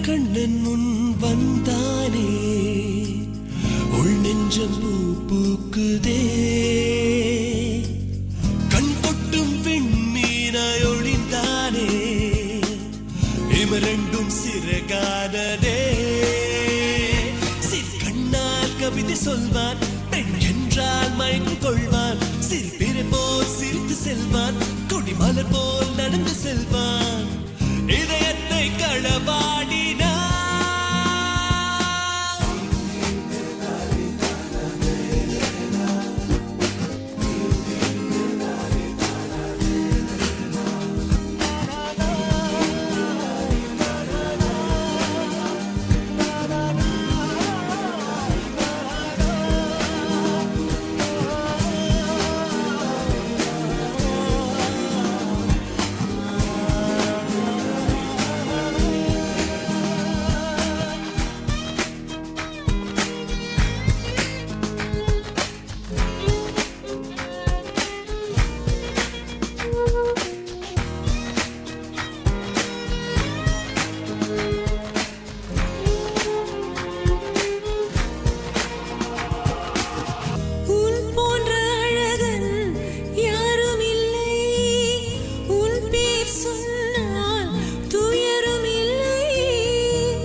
கண்ணன் முன் வந்தானே உள் நெஞ்சம் பூக்குதே கண் கொட்டும் விண்மீனாய் ஒளிந்தானே இமரெண்டும் சிறகானதே சிறு கண்ணால் கவிதை சொல்வான் பெண் என்றால் மயங்கிக் கொள்வான் சிரிப்பிரை போல் சிரித்து செல்வான் கொடிமலர் போல் நடந்து செல்வான் இதயத்தை களவாடினான்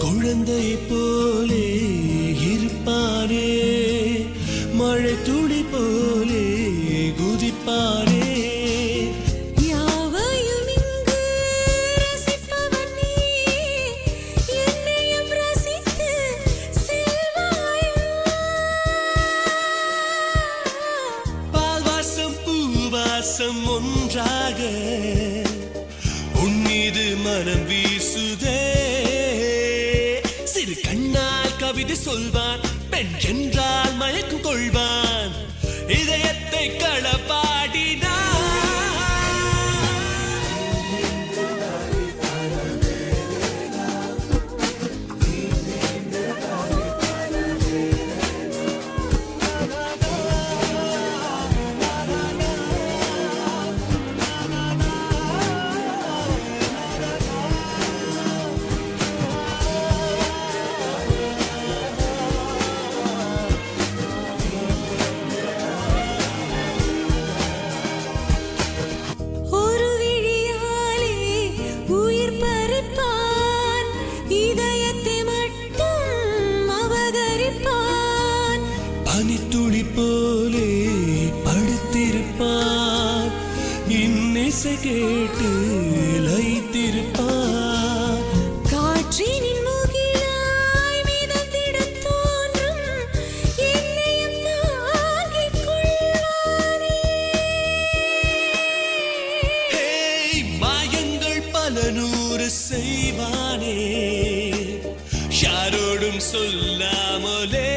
குழந்தை போலே இருப்பானே மழை துளி போலே குதிப்பானே யாவையும் இங்கு ரசிப்பவன் நீ என்னையும் ரசித்து செல்வாயா பால்வாசம் பூவாசம் ஒன்றாக உன்மீது மனம் வீசுதே சிறு கண்ணால் கவிதை சொல்வான் பெண் என்றால் மயக்கம் கொள்வான் இதயத்தை களப்பாடினான் பனித்துளி போலே படுத்திருப்பான் இன்னிசை கேட்டு லயித்திருப்பான் காற்றினின் முகிலாய் மிதந்திடத் தோன்றும் என்னையும் தாங்கிக் கொள்வானே மாயங்கள் பல நூறு செய்வானே யாரோடும் சொல்லாமலே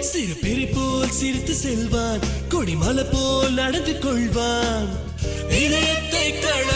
சிறுபிரி போல் சிரித்து செல்வான் கொடிமலை போல் நடந்து கொள்வான் இதயத்தை கள